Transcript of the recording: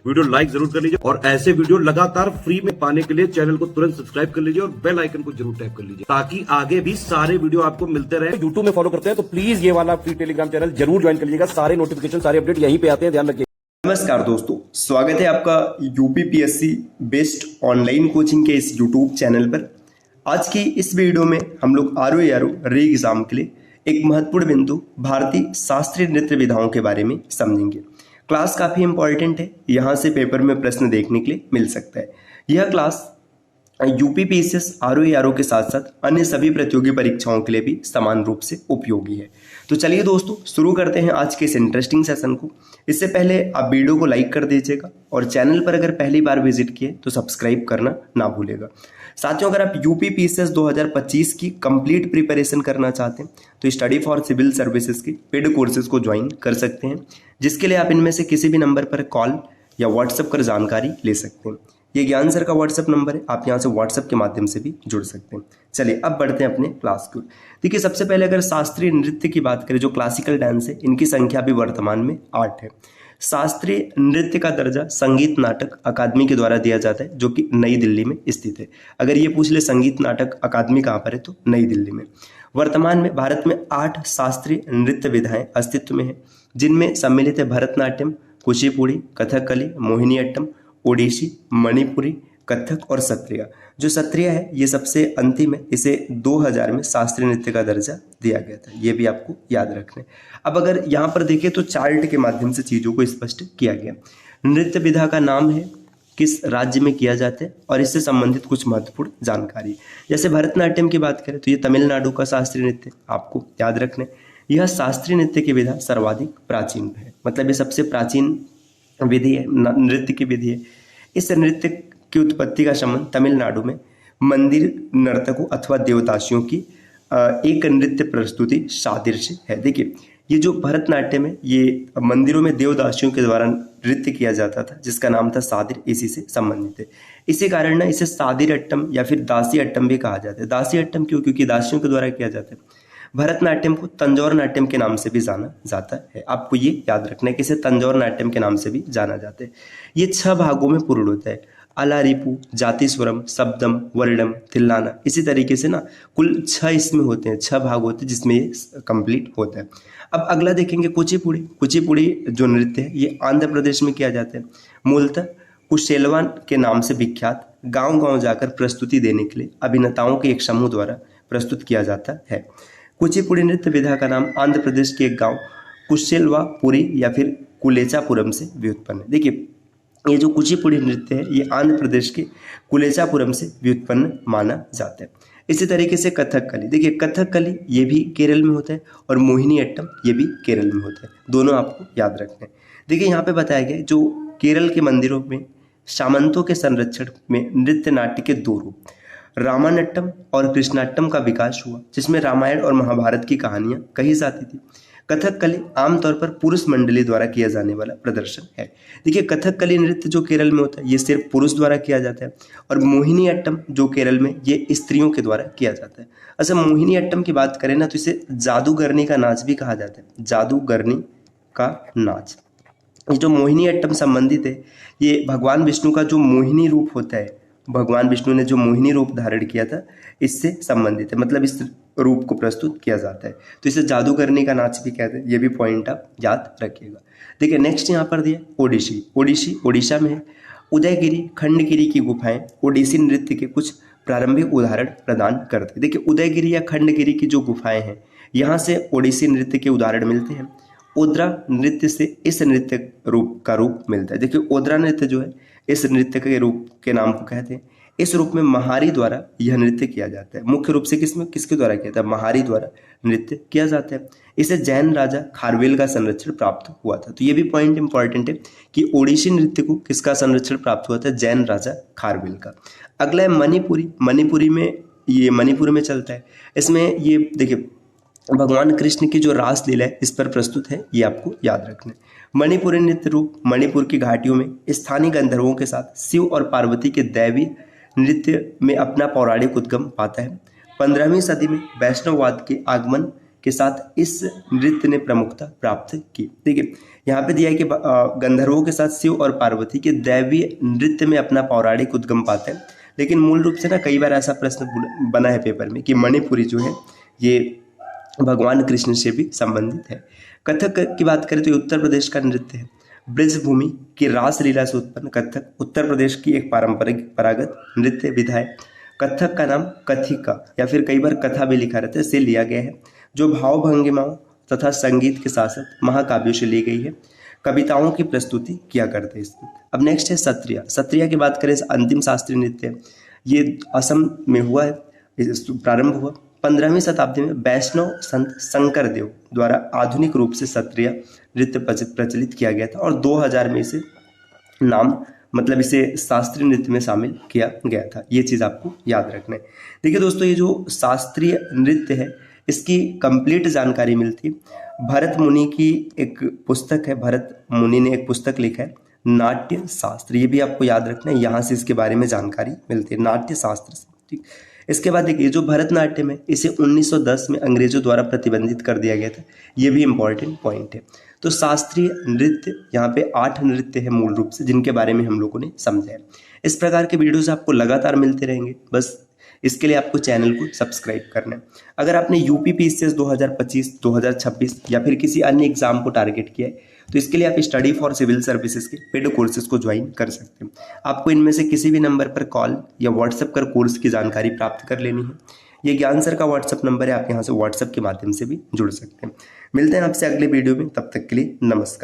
Video like जरूर कर लीजिए और ऐसे वीडियो लगातार फ्री में पाने के लिए चैनल को तुरंत सब्सक्राइब कर लीजिए और बेल आइकन को जरूर टैप कर लीजिए ताकि आगे भी सारे वीडियो आपको मिलते रहे। यूट्यूब में फॉलो करते हैं तो प्लीज ये वाला फ्री टेलीग्राम चैनल जरूर ज्वाइन कर लीजिएगा। सारे नोटिफिकेशन सारे अपडेट यहीं पे आते हैं, ध्यान रखिए। नमस्कार दोस्तों, स्वागत है आपका यूपीपीएससी बेस्ड ऑनलाइन कोचिंग के इस यूट्यूब चैनल पर। आज की इस वीडियो में हम लोग आरओ री एग्जाम के लिए एक महत्वपूर्ण बिंदु भारतीय शास्त्रीय नृत्य विधाओं के बारे में समझेंगे। क्लास काफी इंपॉर्टेंट है, यहाँ से पेपर में प्रश्न देखने के लिए मिल सकता है। यह क्लास यूपीपीएससी आरओ के साथ साथ अन्य सभी प्रतियोगी परीक्षाओं के लिए भी समान रूप से उपयोगी है। तो चलिए दोस्तों, शुरू करते हैं आज के इस इंटरेस्टिंग सेशन को। इससे पहले आप वीडियो को लाइक कर दीजिएगा और चैनल पर अगर पहली बार विजिट किए तो सब्सक्राइब करना ना भूलेगा। साथियों, अगर आप यूपीपीएससी 2025 की कंप्लीट प्रिपरेशन करना चाहते हैं तो स्टडी फॉर सिविल सर्विसेज के पेड कोर्सेज को ज्वाइन कर सकते हैं, जिसके लिए आप इनमें से किसी भी नंबर पर कॉल या व्हाट्सएप कर जानकारी ले सकते हैं। ये ज्ञान सर का व्हाट्सएप नंबर है, आप यहाँ से व्हाट्सएप के माध्यम से भी जुड़ सकते हैं। चलिए अब बढ़ते हैं अपने क्लास को। देखिए, सबसे पहले अगर शास्त्रीय नृत्य की बात करें, जो क्लासिकल डांस है, इनकी संख्या भी वर्तमान में 8 है। शास्त्रीय नृत्य का दर्जा संगीत नाटक अकादमी के द्वारा दिया जाता है, जो कि नई दिल्ली में स्थित है। अगर ये पूछ ले संगीत नाटक अकादमी कहाँ पर है, तो नई दिल्ली में। वर्तमान में भारत में 8 शास्त्रीय नृत्य विधाएं अस्तित्व में है, जिनमें सम्मिलित है भरतनाट्यम, कुचिपुड़ी, कथकली, मोहिनीअट्टम, ओडिसी, मणिपुरी, कथक और सत्रिया। जो सत्रिया है ये सबसे अंतिम है, इसे 2000 में शास्त्रीय नृत्य का दर्जा दिया गया था, ये भी आपको याद रखना है। अब अगर यहाँ पर देखें तो चार्ट के माध्यम से चीजों को स्पष्ट किया गया। नृत्य विधा का नाम है, किस राज्य में किया जाता है और इससे संबंधित कुछ महत्वपूर्ण जानकारी। जैसे भरतनाट्यम की बात करें तो ये तमिलनाडु का शास्त्रीय नृत्य, आपको याद रखना है। यह शास्त्रीय नृत्य की विधा सर्वाधिक प्राचीन है, मतलब ये सबसे प्राचीन विधि है, नृत्य की विधि है। इस नृत्य की उत्पत्ति का संबंध तमिलनाडु में मंदिर नर्तकों अथवा देवदासियों की एक नृत्य प्रस्तुति सादिर से है। देखिए, ये जो भरतनाट्यम है ये मंदिरों में देवदासियों के द्वारा नृत्य किया जाता था, जिसका नाम था सादिर, इसी से संबंधित है। इसी कारण ना इसे सादिर अट्टम या फिर दासी अट्टम भी कहा जाता है। दासी अट्टम क्यों? क्योंकि दासियों के द्वारा किया जाता है। भरतनाट्यम को तंजौर नाट्यम के नाम से भी जाना जाता है, आपको ये याद रखना है कि इसे तंजौर नाट्यम के नाम से भी जाना जाता है। ये 6 भागों में पूर्ण होता है, अलारिपू, जातिस्वरम, शब्दम, वर्णम, थिल्लाना। इसी तरीके से ना कुल 6 इसमें होते हैं, 6 भाग होते हैं जिसमें ये कंप्लीट होता है। अब अगला देखेंगे कुचिपुड़ी। कुचिपुड़ी जो नृत्य है ये आंध्र प्रदेश में किया जाता है। मूलतः कुशेलवान के नाम से विख्यात, गाँव गाँव जाकर प्रस्तुति देने के लिए अभिनेताओं के एक समूह द्वारा प्रस्तुत किया जाता है। कुचिपुड़ी नृत्य विधा का नाम आंध्र प्रदेश के एक गांव कुशेलवापुरी या फिर कुलेचापुरम से व्युत्पन्न है। देखिए, ये जो कुचिपुड़ी नृत्य है ये आंध्र प्रदेश के कुलेचापुरम से व्युत्पन्न माना जाता है। इसी तरीके से कथकली। देखिए, कथकली ये भी केरल में होता है और मोहिनीअट्टम ये भी केरल में होता है, दोनों आपको याद रखना है। देखिए, यहाँ पे बताया गया जो केरल के मंदिरों में सामंतों के संरक्षण में नृत्य नाट्य के 2 रूप रामानट्टम और कृष्णाट्टम का विकास हुआ, जिसमें रामायण और महाभारत की कहानियां कही जाती थी। कथकली आमतौर पर पुरुष मंडली द्वारा किया जाने वाला प्रदर्शन है। देखिए, कथकली नृत्य जो केरल में होता है ये सिर्फ पुरुष द्वारा किया जाता है और मोहिनीअट्टम जो केरल में ये स्त्रियों के द्वारा किया जाता है। अच्छा, मोहिनीअट्टम की बात करें ना तो इसे जादूगरनी का नाच भी कहा जाता है, जादूगरनी का नाच। ये जो मोहिनीअट्टम संबंधित है ये भगवान विष्णु का जो मोहिनी रूप होता है, भगवान विष्णु ने जो मोहिनी रूप धारण किया था इससे संबंधित है, मतलब इस रूप को प्रस्तुत किया जाता है, तो इसे जादूगरनी का नाच भी कहते हैं। ये भी पॉइंट आप याद रखिएगा। देखिए, नेक्स्ट यहाँ पर दिया ओडिसी। ओडिसी ओडिशा में है। उदयगिरी, खंडगिरी की गुफाएं ओडिसी नृत्य के कुछ प्रारंभिक उदाहरण प्रदान करते हैं। देखिए, उदयगिरी या खंडगिरी की जो गुफाएं हैं यहाँ से ओडिसी नृत्य के उदाहरण मिलते हैं। ओद्रा नृत्य से इस नृत्य का रूप मिलता है। देखिए, ओद्रा नृत्य जो है इस नृत्य के रूप के नाम को कहते हैं। इस रूप में महारी द्वारा यह नृत्य किया जाता है। मुख्य रूप से किसके द्वारा किया जाता है? महारी द्वारा नृत्य किया जाता है। इसे जैन राजा खारवेल का संरक्षण प्राप्त हुआ था। तो ये भी पॉइंट इंपॉर्टेंट है कि ओडिसी नृत्य को किसका संरक्षण प्राप्त हुआ था? जैन राजा खारवेल का। अगला है मणिपुरी। मणिपुरी में चलता है। इसमें ये देखिए भगवान कृष्ण की जो रासलीला है इस पर प्रस्तुत है, ये आपको याद रखना है। मणिपुरी नृत्य रूप मणिपुर की घाटियों में स्थानीय गंधर्वों के साथ शिव और पार्वती के दैवी नृत्य में अपना पौराणिक उद्गम पाता है। 15वीं सदी में वैष्णववाद के आगमन के साथ इस नृत्य ने प्रमुखता प्राप्त की। देखिए यहाँ पे दिया है कि गंधर्वों के साथ शिव और पार्वती के दैवीय नृत्य में अपना पौराणिक उद्गम पाते हैं। लेकिन मूल रूप से ना कई बार ऐसा प्रश्न बना है पेपर में कि मणिपुरी जो है ये भगवान कृष्ण से भी संबंधित है। कथक की बात करें तो ये उत्तर प्रदेश का नृत्य है। ब्रजभूमि की रासलीला से उत्पन्न कथक उत्तर प्रदेश की एक परंपरागत नृत्य विधा है। कथक का नाम कथिका या फिर कई बार कथा भी लिखा रहता है से लिया गया है, जो भाव भंगिमाओं तथा संगीत के साथ साथ महाकाव्यों से ली गई है। कविताओं की प्रस्तुति किया करते हैं इसमें। अब नेक्स्ट है सत्रिया। सत्रिया की बात करें अंतिम शास्त्रीय नृत्य है, ये असम में हुआ है, प्रारंभ हुआ 15वीं शताब्दी में वैष्णव संत शंकर देव द्वारा आधुनिक रूप से सत्रिया नृत्य प्रचलित किया गया था और 2000 में इसे इसे शास्त्रीय नृत्य में शामिल किया गया था। ये चीज़ आपको याद रखना है। देखिए दोस्तों, ये जो शास्त्रीय नृत्य है इसकी कंप्लीट जानकारी मिलती है भरत मुनि की एक पुस्तक है। भरत मुनि ने एक पुस्तक लिखा है नाट्य शास्त्र, ये भी आपको याद रखना है, यहाँ से इसके बारे में जानकारी मिलती है नाट्य शास्त्र से। ठीक, इसके बाद देखिए जो भरतनाट्यम है इसे 1910 में अंग्रेजों द्वारा प्रतिबंधित कर दिया गया था, ये भी इंपॉर्टेंट पॉइंट है। तो शास्त्रीय नृत्य यहाँ पे 8 नृत्य है मूल रूप से जिनके बारे में हम लोगों ने समझा है। इस प्रकार के वीडियोस आपको लगातार मिलते रहेंगे, बस इसके लिए आपको चैनल को सब्सक्राइब करना है। अगर आपने यूपी पीसीएस 2025, 2026 या फिर किसी अन्य एग्जाम को टारगेट किया है तो इसके लिए आप स्टडी फॉर सिविल सर्विसेज के पेड कोर्सेज को ज्वाइन कर सकते हैं। आपको इनमें से किसी भी नंबर पर कॉल या व्हाट्सएप कर कोर्स की जानकारी प्राप्त कर लेनी है। ये ज्ञान सर का व्हाट्सएप नंबर है, आप यहाँ से व्हाट्सएप के माध्यम से भी जुड़ सकते हैं। मिलते हैं आपसे अगले वीडियो में, तब तक के लिए नमस्कार।